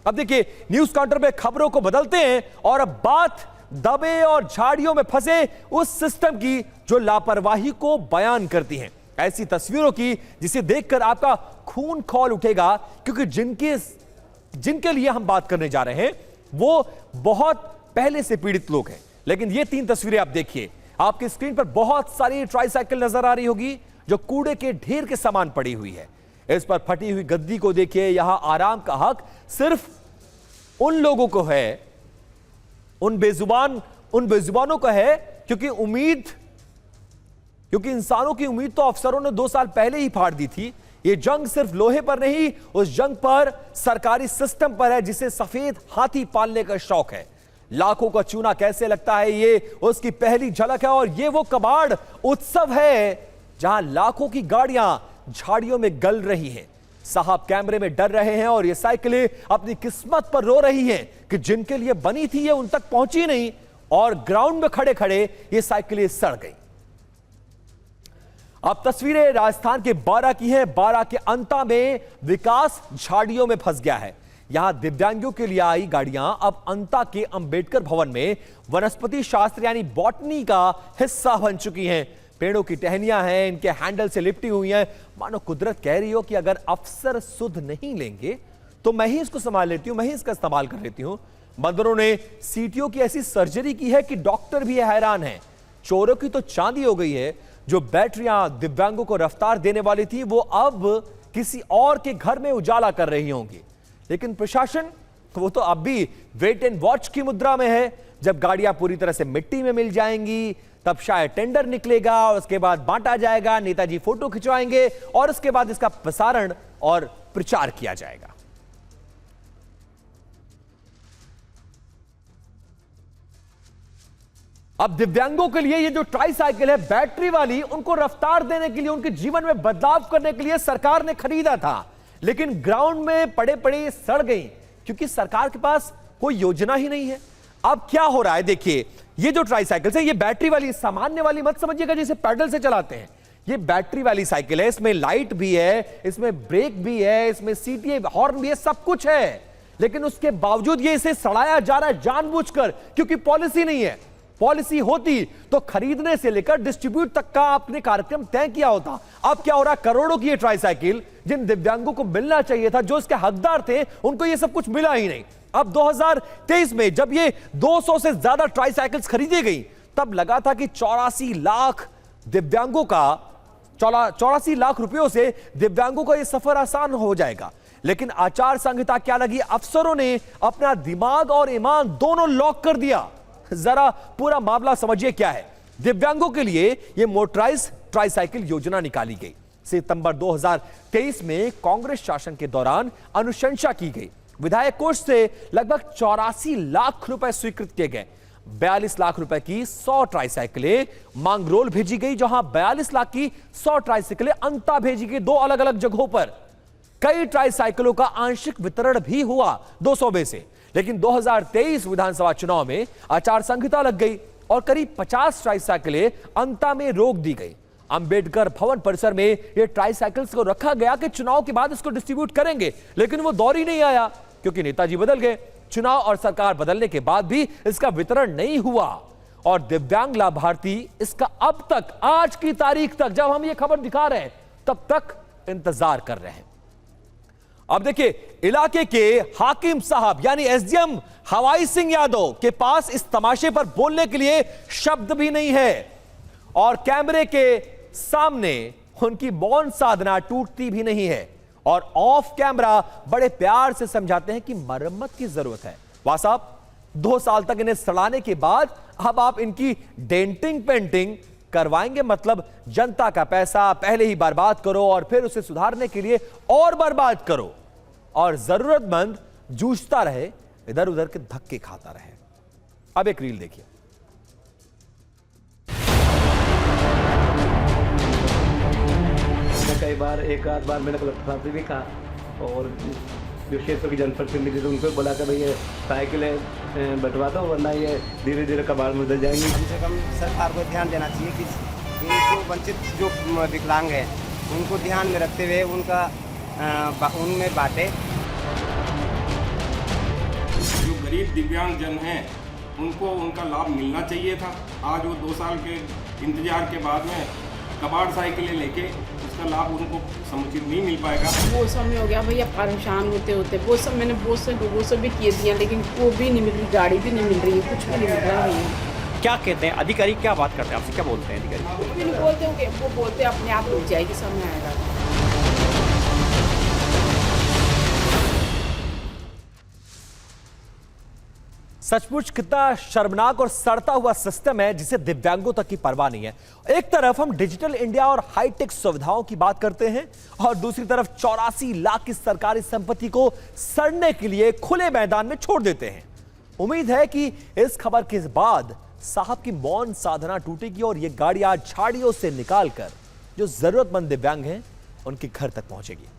अब देखिए, news counter पे खबरों को बदलते हैं और अब बात दबे और झाड़ियों में फंसे उस सिस्टम की जो लापरवाही को बयान करती हैं। ऐसी तस्वीरों की जिसे देखकर आपका खून खौल उठेगा, क्योंकि जिनके लिए हम बात करने जा रहे हैं वो बहुत पहले से पीड़ित लोग हैं। लेकिन ये 3 तस्वीरें आप देखिए, आपकी स्क्रीन पर बहुत सारी ट्राईसाइकिल नजर आ रही होगी जो कूड़े के ढेर के समान पड़ी हुई है। इस पर फटी हुई गद्दी को देखिए। यहां आराम का हक सिर्फ उन लोगों को है, उन बेजुबानों को है, क्योंकि इंसानों की उम्मीद तो अफसरों ने 2 साल पहले ही फाड़ दी थी। ये जंग सिर्फ लोहे पर नहीं, उस जंग पर सरकारी सिस्टम पर है जिसे सफेद हाथी पालने का शौक है। लाखों का चूना कैसे लगता है, ये उसकी पहली झलक है। और ये वो कबाड़ उत्सव है जहां लाखों की गाड़ियां झाड़ियों में गल रही हैं। साहब कैमरे में डर रहे हैं और ये साइकिलें अपनी किस्मत पर रो रही हैं कि जिनके लिए बनी थी ये उन तक पहुंची नहीं और ग्राउंड में खड़े खड़े ये साइकिलें सड़ गई। अब तस्वीरें राजस्थान के बारां की हैं। बारां के अंता में विकास झाड़ियों में फंस गया है। यहां दिव्यांगों के लिए आई गाड़ियां अब अंता के अंबेडकर भवन में वनस्पति शास्त्र यानी बॉटनी का हिस्सा बन चुकी हैं। पेड़ों की टहनियां हैं, इनके हैंडल से लिपटी हुई हैं। मानो कुदरत कह रही हो कि अगर अफसर सुध नहीं लेंगे तो मैं ही इसको संभाल लेती हूं, मैं ही इसका इस्तेमाल कर लेती हूं। बंदरों ने सीटीओ की ऐसी सर्जरी की है कि डॉक्टर भी हैरान हैं। चोरों की तो चांदी हो गई है। जो बैटरियां दिव्यांगों को रफ्तार देने वाली थी वो अब किसी और के घर में उजाला कर रही होंगी। लेकिन प्रशासन वो तो अब भी वेट एंड वॉच की मुद्रा में है। जब गाड़ियां पूरी तरह से मिट्टी में मिल जाएंगी तब शायद टेंडर निकलेगा और उसके बाद बांटा जाएगा, नेताजी फोटो खिंचवाएंगे और उसके बाद इसका प्रसारण और प्रचार किया जाएगा। अब दिव्यांगों के लिए ये जो ट्राईसाइकिल है बैटरी वाली, उनको रफ्तार देने के लिए, उनके जीवन में बदलाव करने के लिए सरकार ने खरीदा था, लेकिन ग्राउंड में पड़े पड़े सड़ गई क्योंकि सरकार के पास कोई योजना ही नहीं है। अब क्या हो रहा है देखिए, ये जो ट्राईसाइकिल है ये बैटरी वाली, सामान्य वाली मत समझिएगा जिसे पैडल से चलाते हैं। ये बैटरी वाली साइकिल है, इसमें लाइट भी है, इसमें ब्रेक भी है, इसमें सीटी हॉर्न भी है, सब कुछ है। लेकिन उसके बावजूद ये इसे सड़ाया जा रहा है जानबूझकर, क्योंकि पॉलिसी नहीं है। पॉलिसी होती तो खरीदने से लेकर डिस्ट्रीब्यूट तक का आपने कार्यक्रम तय किया होता। अब क्या हो रहा है, करोड़ों की ये ट्राईसाइकिल जिन दिव्यांगों को मिलना चाहिए था, जो इसके हकदार थे, उनको ये सब कुछ मिला ही नहीं। अब 2023 में जब ये 200 से ज्यादा ट्राईसाइकिल्स खरीदी गई तब लगा था कि 84 लाख दिव्यांगों का 84 लाख रुपयों से दिव्यांगों का ये सफर आसान हो जाएगा। लेकिन आचार संहिता क्या लगी, अफसरों ने अपना दिमाग और ईमान दोनों लॉक कर दिया। जरा पूरा मामला समझिए क्या है। दिव्यांगों के लिए यह मोटराइज ट्राईसाइकिल योजना निकाली गई। सितंबर 2023 में कांग्रेस शासन के दौरान अनुशंसा की गई। विधायक कोष से लगभग 84 लाख रुपए स्वीकृत किए गए। 42 लाख रुपए की 100 ट्राईसाइकिलें मांगरोल भेजी गई, जहां 42 लाख की 100 ट्राईसाइकिलें अंता भेजी गई, 2 अलग अलग जगहों पर। कई ट्राईसाइकिलों का आंशिक वितरण भी हुआ 200 में से। लेकिन 2023 विधानसभा चुनाव में आचार संहिता लग गई और करीब 50 ट्राईसाइकिलें अंता में रोक दी गई। अंबेडकर भवन परिसर में ये ट्राईसाइकिल्स को रखा गया कि चुनाव के बाद इसको डिस्ट्रीब्यूट करेंगे, लेकिन वो दौर ही नहीं आया क्योंकि नेताजी बदल गए। चुनाव और सरकार बदलने के बाद भी इसका वितरण नहीं हुआ और दिव्यांग लाभार्थी इसका अब तक, आज की तारीख तक जब हम ये खबर दिखा रहे हैं, तब तक इंतजार कर रहे हैं। अब देखिए, इलाके के हाकिम साहब यानी एसडीएम हवाई सिंह यादव के पास इस तमाशे पर बोलने के लिए शब्द भी नहीं है और कैमरे के सामने उनकी मौन साधना टूटती भी नहीं है और ऑफ कैमरा बड़े प्यार से समझाते हैं कि मरम्मत की जरूरत है। वाह साहब, 2 साल तक इन्हें सड़ाने के बाद अब आप इनकी डेंटिंग पेंटिंग करवाएंगे, मतलब जनता का पैसा पहले ही बर्बाद करो और फिर उसे सुधारने के लिए और बर्बाद करो और जरूरतमंद जूझता रहे, इधर उधर के धक्के खाता रहे। अब एक रील देखिए। कई बार, एक आध बार मैंने कलेक्टर साहब से भी कहा और जो क्षेत्र की जनप्रतिनिधि थे उनको बोला कि भाई ये साइकिलें बंटवा दो वरना ये धीरे धीरे कबाड़ में उधर जाएंगी। कम से कम सरकार को ध्यान देना चाहिए कि इनको वंचित जो विकलांग है उनको ध्यान में रखते हुए उनका उनमें बांटे। गरीब दिव्यांग जन हैं उनको उनका लाभ मिलना चाहिए था। आज वो 2 साल के इंतजार के बाद में कबाड़ साइकिलें लेके उसका लाभ उनको समुचित नहीं मिल पाएगा। वो समय हो गया भैया, परेशान होते होते वो सब मैंने बहुत से लोगों से भी किए दिया, लेकिन वो भी नहीं मिल रही, गाड़ी भी नहीं मिल रही है, कुछ भी नहीं मिल रहा है। क्या कहते हैं अधिकारी, क्या बात करते हैं आपसे, क्या बोलते हैं अधिकारी? कुछ भी नहीं बोलते होंगे, वो बोलते अपने आप रुक जाएगी, समय आएगा। सचमुच कितना शर्मनाक और सड़ता हुआ सिस्टम है जिसे दिव्यांगों तक की परवाह नहीं है। एक तरफ हम डिजिटल इंडिया और हाईटेक सुविधाओं की बात करते हैं और दूसरी तरफ 84 लाख की सरकारी संपत्ति को सड़ने के लिए खुले मैदान में छोड़ देते हैं। उम्मीद है कि इस खबर के बाद साहब की मौन साधना टूटेगी और ये गाड़ियां झाड़ियों से निकालकर जो जरूरतमंद दिव्यांग हैं उनके घर तक पहुंचेगी।